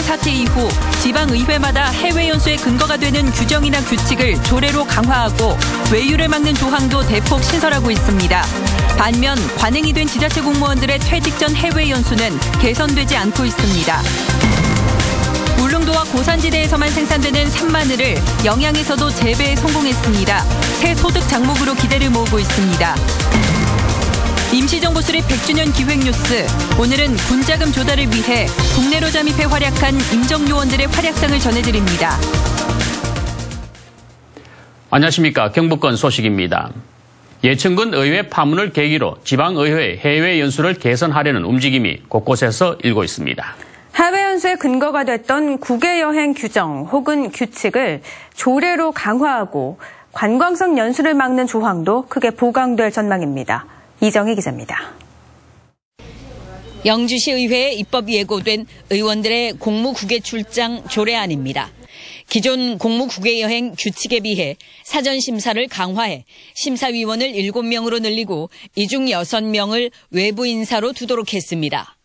사태 이후 지방의회마다 해외 연수의 근거가 되는 규정이나 규칙을 조례로 강화하고 외유를 막는 조항도 대폭 신설하고 있습니다. 반면 관행이 된 지자체 공무원들의 퇴직 전 해외 연수는 개선되지 않고 있습니다. 울릉도와 고산지대에서만 생산되는 산마늘을 영양에서도 재배에 성공했습니다. 새 소득 장목으로 기대를 모으고 있습니다. 임시정부 수립 100주년 기획뉴스. 오늘은 군자금 조달을 위해 국내로 잠입해 활약한 임정요원들의 활약상을 전해드립니다. 안녕하십니까. 경북권 소식입니다. 예천군 의회 파문을 계기로 지방의회의 해외 연수를 개선하려는 움직임이 곳곳에서 일고 있습니다. 해외 연수의 근거가 됐던 국외 여행 규정 혹은 규칙을 조례로 강화하고 관광성 연수를 막는 조항도 크게 보강될 전망입니다. 이정희 기자입니다. 영주시 의회에 입법 예고된 의원들의 공무 국외 출장 조례안입니다. 기존 공무 국외 여행 규칙에 비해 사전 심사를 강화해 심사위원을 7명으로 늘리고 이 중 6명을 외부 인사로 두도록 했습니다.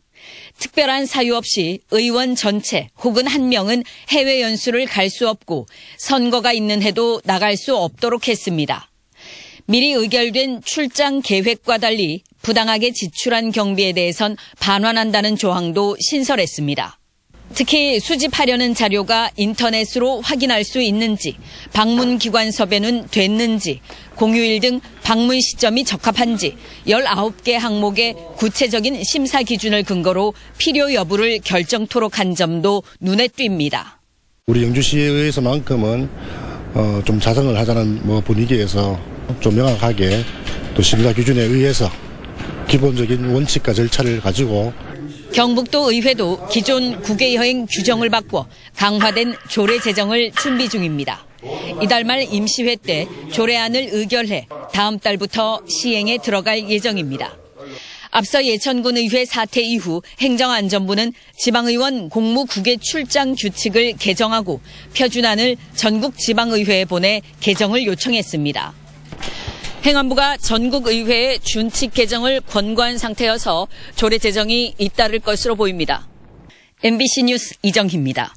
특별한 사유 없이 의원 전체 혹은 1명은 해외 연수를 갈 수 없고 선거가 있는 해도 나갈 수 없도록 했습니다. 미리 의결된 출장 계획과 달리 부당하게 지출한 경비에 대해선 반환한다는 조항도 신설했습니다. 특히 수집하려는 자료가 인터넷으로 확인할 수 있는지, 방문기관 섭외는 됐는지, 공휴일 등 방문 시점이 적합한지 19개 항목의 구체적인 심사 기준을 근거로 필요 여부를 결정토록 한 점도 눈에 띕니다. 우리 영주시에 의해서만큼은 좀 자성을 하자는 분위기에서 좀 명확하게 또 심사 기준에 의해서 기본적인 원칙과 절차를 가지고 경북도 의회도 기존 국외 여행 규정을 바꿔 강화된 조례 제정을 준비 중입니다. 이달 말 임시회 때 조례안을 의결해 다음 달부터 시행에 들어갈 예정입니다. 앞서 예천군 의회 사태 이후 행정안전부는 지방의원 공무 국외 출장 규칙을 개정하고 표준안을 전국 지방의회에 보내 개정을 요청했습니다. 행안부가 전국의회의 준칙 개정을 권고한 상태여서 조례 제정이 잇따를 것으로 보입니다. MBC 뉴스 이정희입니다.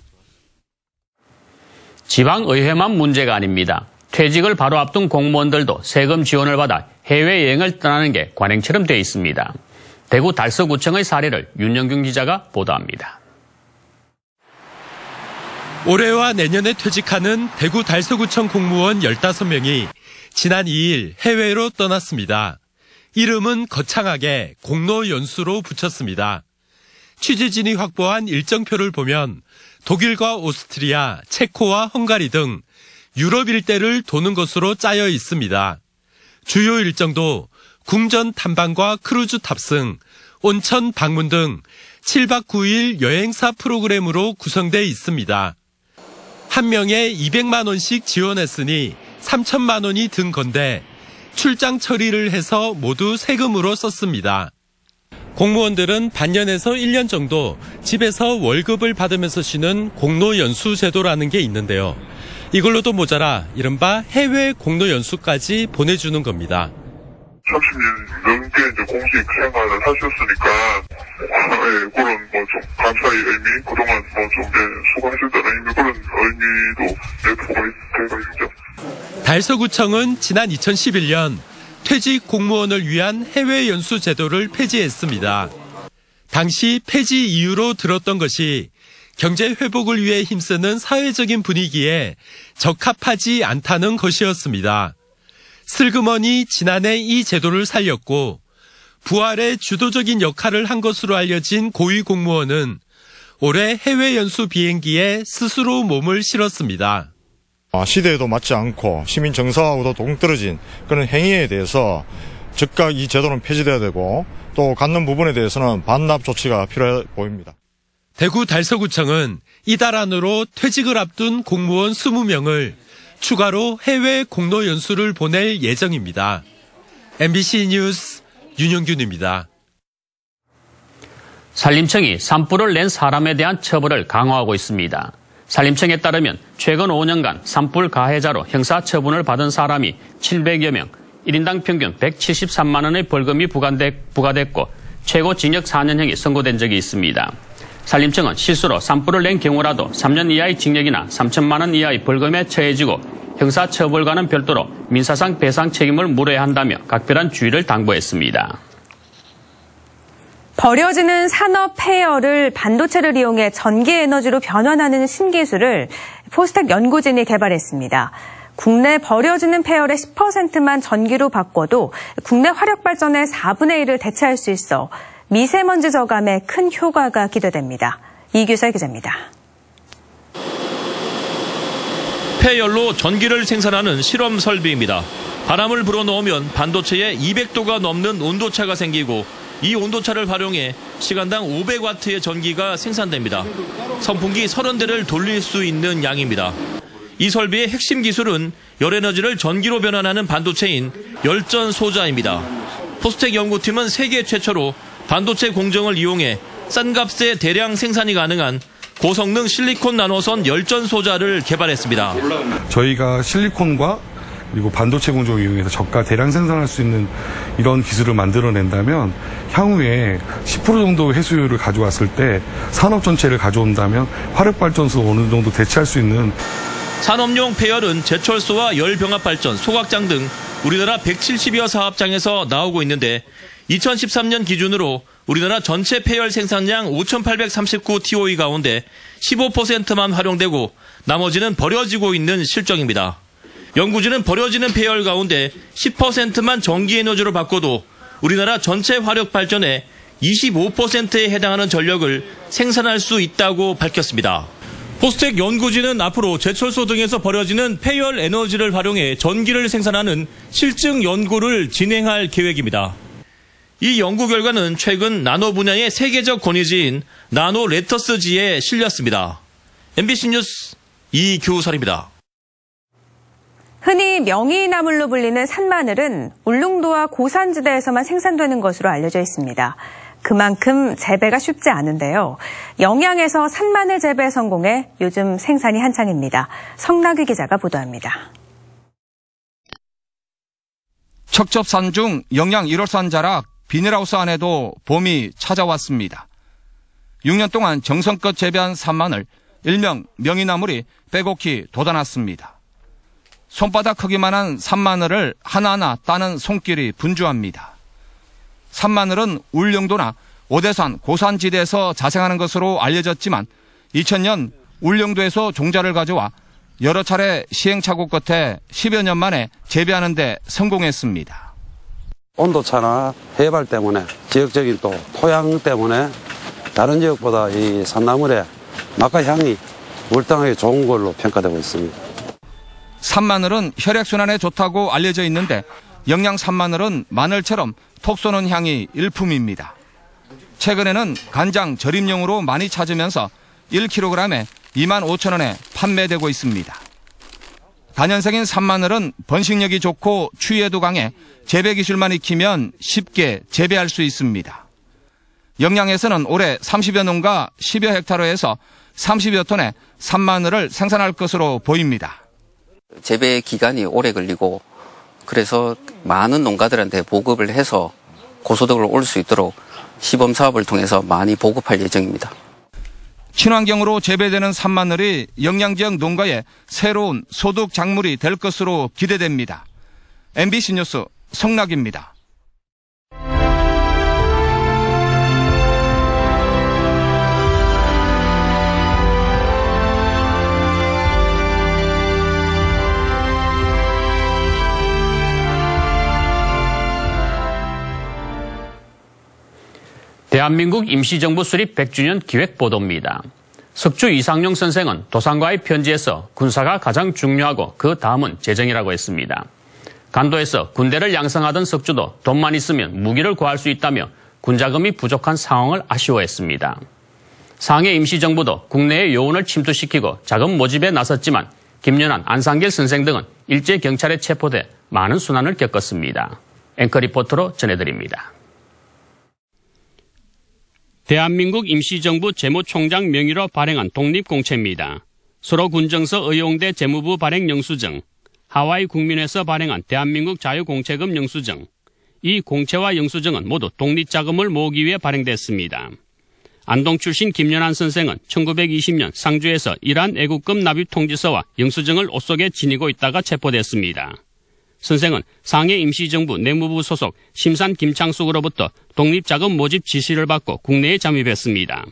지방의회만 문제가 아닙니다. 퇴직을 바로 앞둔 공무원들도 세금 지원을 받아 해외여행을 떠나는 게 관행처럼 돼 있습니다. 대구 달서구청의 사례를 윤영균 기자가 보도합니다. 올해와 내년에 퇴직하는 대구 달서구청 공무원 15명이 지난 2일 해외로 떠났습니다. 이름은 거창하게 공로연수로 붙였습니다. 취재진이 확보한 일정표를 보면 독일과 오스트리아, 체코와 헝가리 등 유럽 일대를 도는 것으로 짜여 있습니다. 주요 일정도 궁전 탐방과 크루즈 탑승, 온천 방문 등 7박 9일 여행사 프로그램으로 구성돼 있습니다. 한 명에 200만 원씩 지원했으니 3천만 원이 든 건데 출장 처리를 해서 모두 세금으로 썼습니다. 공무원들은 반년에서 1년 정도 집에서 월급을 받으면서 쉬는 공로연수 제도라는 게 있는데요. 이걸로도 모자라 이른바 해외 공로연수까지 보내주는 겁니다. 30년 넘게 이제 공직 생활을 하셨으니까 그런 좀 감사의 의미, 그동안 좀 수고하셨다는 의미, 그런 의미도 내포가 되어 있죠. 달서구청은 지난 2011년 퇴직 공무원을 위한 해외 연수 제도를 폐지했습니다. 당시 폐지 이유로 들었던 것이 경제 회복을 위해 힘쓰는 사회적인 분위기에 적합하지 않다는 것이었습니다. 슬그머니 지난해 이 제도를 살렸고 부활의 주도적인 역할을 한 것으로 알려진 고위 공무원은 올해 해외 연수 비행기에 스스로 몸을 실었습니다. 시대에도 맞지 않고 시민 정서하고도 동떨어진 그런 행위에 대해서 즉각 이 제도는 폐지돼야 되고 또 갖는 부분에 대해서는 반납 조치가 필요해 보입니다. 대구 달서구청은 이달 안으로 퇴직을 앞둔 공무원 20명을 추가로 해외 공로 연수를 보낼 예정입니다. MBC 뉴스 윤영균입니다. 산림청이 산불을 낸 사람에 대한 처벌을 강화하고 있습니다. 산림청에 따르면 최근 5년간 산불 가해자로 형사처분을 받은 사람이 700여 명, 1인당 평균 173만 원의 벌금이 부과됐고 최고 징역 4년형이 선고된 적이 있습니다. 산림청은 실수로 산불을 낸 경우라도 3년 이하의 징역이나 3천만 원 이하의 벌금에 처해지고 형사처벌과는 별도로 민사상 배상 책임을 물어야 한다며 각별한 주의를 당부했습니다. 버려지는 산업 폐열을 반도체를 이용해 전기에너지로 변환하는 신기술을 포스텍 연구진이 개발했습니다. 국내 버려지는 폐열의 10%만 전기로 바꿔도 국내 화력발전의 4분의 1을 대체할 수 있어 미세먼지 저감에 큰 효과가 기대됩니다. 이규설 기자입니다. 폐열로 전기를 생산하는 실험 설비입니다. 바람을 불어넣으면 반도체에 200도가 넘는 온도차가 생기고 이 온도차를 활용해 시간당 500와트의 전기가 생산됩니다. 선풍기 30대를 돌릴 수 있는 양입니다. 이 설비의 핵심 기술은 열에너지를 전기로 변환하는 반도체인 열전 소자입니다. 포스텍 연구팀은 세계 최초로 반도체 공정을 이용해 싼 값에 대량 생산이 가능한 고성능 실리콘 나노선 열전 소자를 개발했습니다. 저희가 실리콘과 그리고 반도체 공정을 이용해서 저가 대량 생산할 수 있는 이런 기술을 만들어낸다면 향후에 10% 정도 회수율을 가져왔을 때 산업 전체를 가져온다면 화력발전소 어느 정도 대체할 수 있는 산업용 폐열은 제철소와 열병합발전, 소각장 등 우리나라 170여 사업장에서 나오고 있는데 2013년 기준으로 우리나라 전체 폐열 생산량 5,839TOE 가운데 15%만 활용되고 나머지는 버려지고 있는 실정입니다. 연구진은 버려지는 폐열 가운데 10%만 전기에너지로 바꿔도 우리나라 전체 화력 발전의 25%에 해당하는 전력을 생산할 수 있다고 밝혔습니다. 포스텍 연구진은 앞으로 제철소 등에서 버려지는 폐열 에너지를 활용해 전기를 생산하는 실증 연구를 진행할 계획입니다. 이 연구 결과는 최근 나노 분야의 세계적 권위지인 나노 레터스지에 실렸습니다. MBC 뉴스 이규설입니다. 흔히 명이나물로 불리는 산마늘은 울릉도와 고산지대에서만 생산되는 것으로 알려져 있습니다. 그만큼 재배가 쉽지 않은데요. 영양에서 산마늘 재배에 성공해 요즘 생산이 한창입니다. 성나기 기자가 보도합니다. 척첩산 중 영양 1호산 자락 비닐하우스 안에도 봄이 찾아왔습니다. 6년 동안 정성껏 재배한 산마늘, 일명 명이나물이 빼곡히 돋아났습니다. 손바닥 크기만한 산마늘을 하나하나 따는 손길이 분주합니다. 산마늘은 울릉도나 오대산 고산지대에서 자생하는 것으로 알려졌지만 2000년 울릉도에서 종자를 가져와 여러 차례 시행착오 끝에 10여 년 만에 재배하는 데 성공했습니다. 온도차나 해발 때문에 지역적인 또 토양 때문에 다른 지역보다 이 산나물의 맛과 향이 월등하게 좋은 걸로 평가되고 있습니다. 산마늘은 혈액순환에 좋다고 알려져 있는데 영양 산마늘은 마늘처럼 톡 쏘는 향이 일품입니다. 최근에는 간장 절임용으로 많이 찾으면서 1kg에 25,000원에 판매되고 있습니다. 다년생인 산마늘은 번식력이 좋고 추위에도 강해 재배 기술만 익히면 쉽게 재배할 수 있습니다. 영양에서는 올해 30여 농가 10여 헥타르에서 30여 톤의 산마늘을 생산할 것으로 보입니다. 재배 기간이 오래 걸리고 그래서 많은 농가들한테 보급을 해서 고소득을 올 수 있도록 시범 사업을 통해서 많이 보급할 예정입니다. 친환경으로 재배되는 산마늘이 영양지역 농가의 새로운 소득 작물이 될 것으로 기대됩니다. MBC 뉴스 성락입니다. 대한민국 임시정부 수립 100주년 기획 보도입니다. 석주 이상용 선생은 도산과의 편지에서 군사가 가장 중요하고 그 다음은 재정이라고 했습니다. 간도에서 군대를 양성하던 석주도 돈만 있으면 무기를 구할 수 있다며 군자금이 부족한 상황을 아쉬워했습니다. 상해 임시정부도 국내의 요원을 침투시키고 자금 모집에 나섰지만 김연한, 안상길 선생 등은 일제 경찰에 체포돼 많은 순환을 겪었습니다. 앵커 리포터로 전해드립니다. 대한민국 임시정부 재무총장 명의로 발행한 독립공채입니다. 수로 군정서 의용대 재무부 발행 영수증, 하와이 국민회에서 발행한 대한민국 자유공채금 영수증. 이 공채와 영수증은 모두 독립자금을 모으기 위해 발행됐습니다. 안동 출신 김연한 선생은 1920년 상주에서 이란 애국금 납입 통지서와 영수증을 옷 속에 지니고 있다가 체포됐습니다. 선생은 상해 임시정부 내무부 소속 심산 김창숙으로부터 독립자금 모집 지시를 받고 국내에 잠입했습니다.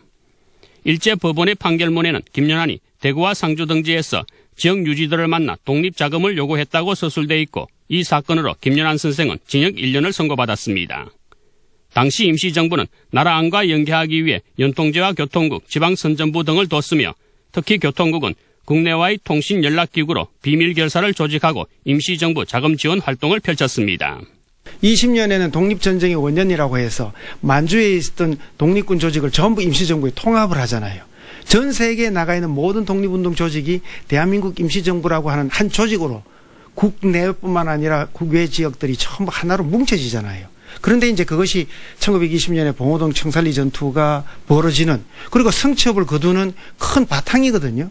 일제 법원의 판결문에는 김연한이 대구와 상주 등지에서 지역 유지들을 만나 독립자금을 요구했다고 서술돼 있고 이 사건으로 김연한 선생은 징역 1년을 선고받았습니다. 당시 임시정부는 나라 안과 연계하기 위해 연통제와 교통국, 지방선전부 등을 뒀으며 특히 교통국은 국내와의 통신 연락기구로 비밀 결사를 조직하고 임시정부 자금 지원 활동을 펼쳤습니다. 20년에는 독립전쟁의 원년이라고 해서 만주에 있었던 독립군 조직을 전부 임시정부에 통합을 하잖아요. 전 세계에 나가 있는 모든 독립운동 조직이 대한민국 임시정부라고 하는 한 조직으로 국내뿐만 아니라 국외 지역들이 전부 하나로 뭉쳐지잖아요. 그런데 이제 그것이 1920년에 봉오동 청산리 전투가 벌어지는 그리고 성취업을 거두는 큰 바탕이거든요.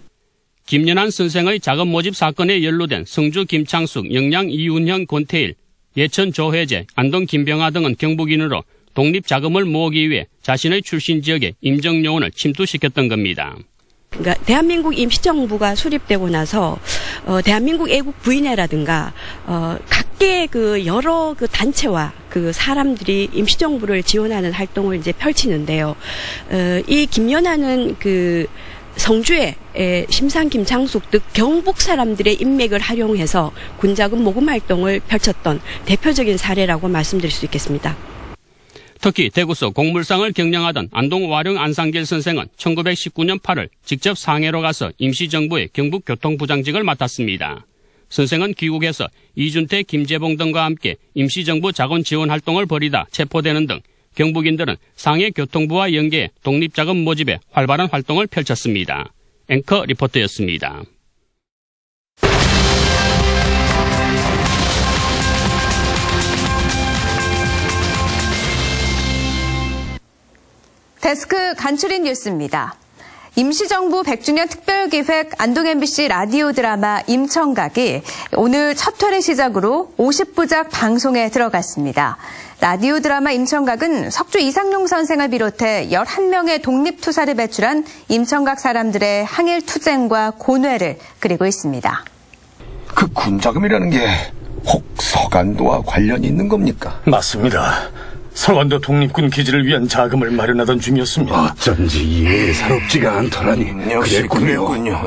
김연한 선생의 자금 모집 사건에 연루된 성주 김창숙, 영양 이윤형, 권태일, 예천 조혜재, 안동 김병하 등은 경북인으로 독립자금을 모으기 위해 자신의 출신 지역에 임정요원을 침투시켰던 겁니다. 그러니까 대한민국 임시정부가 수립되고 나서 대한민국 애국부인회라든가 각계 그 여러 그 단체와 그 사람들이 임시정부를 지원하는 활동을 이제 펼치는데요. 이 김연아는 그 성주에 심산 김창숙 등 경북 사람들의 인맥을 활용해서 군자금 모금 활동을 펼쳤던 대표적인 사례라고 말씀드릴 수 있겠습니다. 특히 대구서 공물상을 경영하던 안동 와룡 안상길 선생은 1919년 8월 직접 상해로 가서 임시정부의 경북교통부장직을 맡았습니다. 선생은 귀국해서 이준태, 김재봉 등과 함께 임시정부 자금 지원 활동을 벌이다 체포되는 등 경북인들은 상해 교통부와 연계해 독립자금 모집에 활발한 활동을 펼쳤습니다. 앵커 리포터였습니다. 데스크 간추린 뉴스입니다. 임시정부 100주년 특별기획 안동 MBC 라디오 드라마 임청각이 오늘 첫 회를 시작으로 50부작 방송에 들어갔습니다. 라디오 드라마 임청각은 석주 이상용 선생을 비롯해 11명의 독립투사를 배출한 임청각 사람들의 항일 투쟁과 고뇌를 그리고 있습니다. 그 군자금이라는 게 혹 서간도와 관련이 있는 겁니까? 맞습니다. 서간도 독립군 기지를 위한 자금을 마련하던 중이었습니다. 어쩐지 예사롭지가 않더라니. 역시 그랬군요.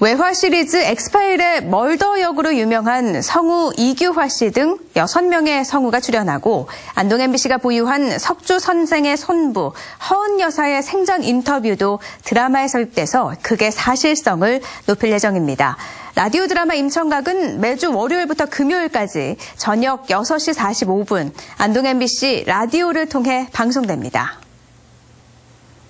외화 시리즈 엑스파일의 멀더 역으로 유명한 성우 이규화 씨 등 6명의 성우가 출연하고 안동 MBC가 보유한 석주 선생의 손부 허은 여사의 생전 인터뷰도 드라마에 삽입돼서 극의 사실성을 높일 예정입니다. 라디오 드라마 임청각은 매주 월요일부터 금요일까지 저녁 6시 45분 안동 MBC 라디오를 통해 방송됩니다.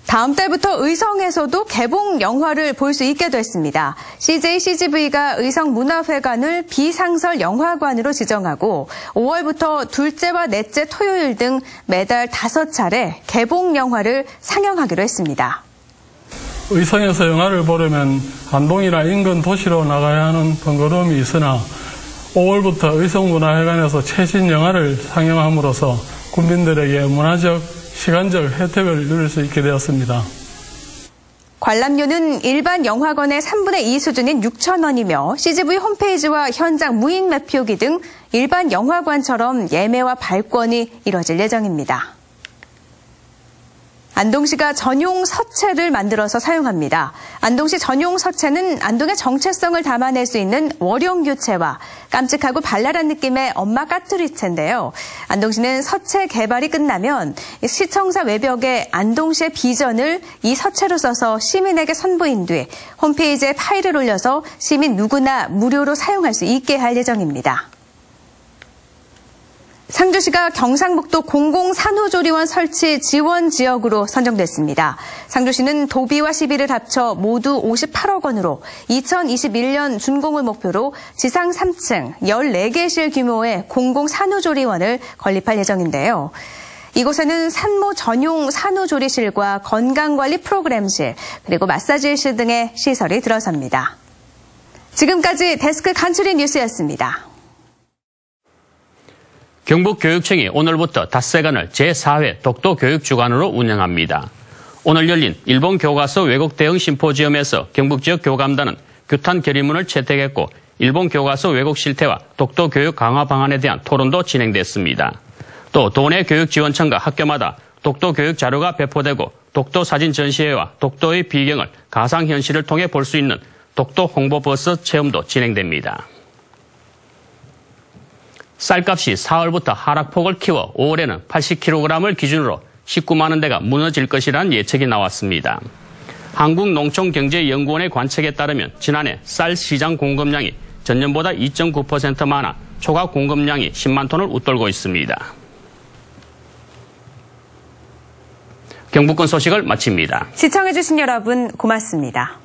다음 달부터 의성에서도 개봉 영화를 볼 수 있게 됐습니다. CJ CGV가 의성문화회관을 비상설 영화관으로 지정하고 5월부터 둘째와 넷째 토요일 등 매달 5차례 개봉 영화를 상영하기로 했습니다. 의성에서 영화를 보려면 안동이나 인근 도시로 나가야 하는 번거로움이 있으나 5월부터 의성문화회관에서 최신 영화를 상영함으로써 국민들에게 문화적 시간적 혜택을 누릴 수 있게 되었습니다. 관람료는 일반 영화관의 3분의 2 수준인 6,000원이며 CGV 홈페이지와 현장 무인 매표기 등 일반 영화관처럼 예매와 발권이 이뤄질 예정입니다. 안동시가 전용 서체를 만들어서 사용합니다. 안동시 전용 서체는 안동의 정체성을 담아낼 수 있는 월용교체와 깜찍하고 발랄한 느낌의 엄마 까투리체인데요. 안동시는 서체 개발이 끝나면 시청사 외벽에 안동시의 비전을 이 서체로 써서 시민에게 선보인 뒤 홈페이지에 파일을 올려서 시민 누구나 무료로 사용할 수 있게 할 예정입니다. 상주시가 경상북도 공공산후조리원 설치 지원 지역으로 선정됐습니다. 상주시는 도비와 시비를 합쳐 모두 58억 원으로 2021년 준공을 목표로 지상 3층 14개실 규모의 공공산후조리원을 건립할 예정인데요. 이곳에는 산모 전용 산후조리실과 건강관리 프로그램실, 그리고 마사지실 등의 시설이 들어섭니다. 지금까지 데스크 간추린 뉴스였습니다. 경북교육청이 오늘부터 닷새간을 제4회 독도교육주간으로 운영합니다. 오늘 열린 일본 교과서 왜곡 대응 심포지엄에서 경북 지역 교감단은 규탄 결의문을 채택했고 일본 교과서 왜곡 실태와 독도 교육 강화 방안에 대한 토론도 진행됐습니다. 또 도내 교육지원청과 학교마다 독도 교육 자료가 배포되고 독도 사진 전시회와 독도의 비경을 가상현실을 통해 볼 수 있는 독도 홍보버스 체험도 진행됩니다. 쌀값이 4월부터 하락폭을 키워 5월에는 80kg을 기준으로 19만 원대가 무너질 것이라는 예측이 나왔습니다. 한국농촌경제연구원의 관측에 따르면 지난해 쌀 시장 공급량이 전년보다 2.9% 많아 초과 공급량이 10만 톤을 웃돌고 있습니다. 경북권 소식을 마칩니다. 시청해주신 여러분 고맙습니다.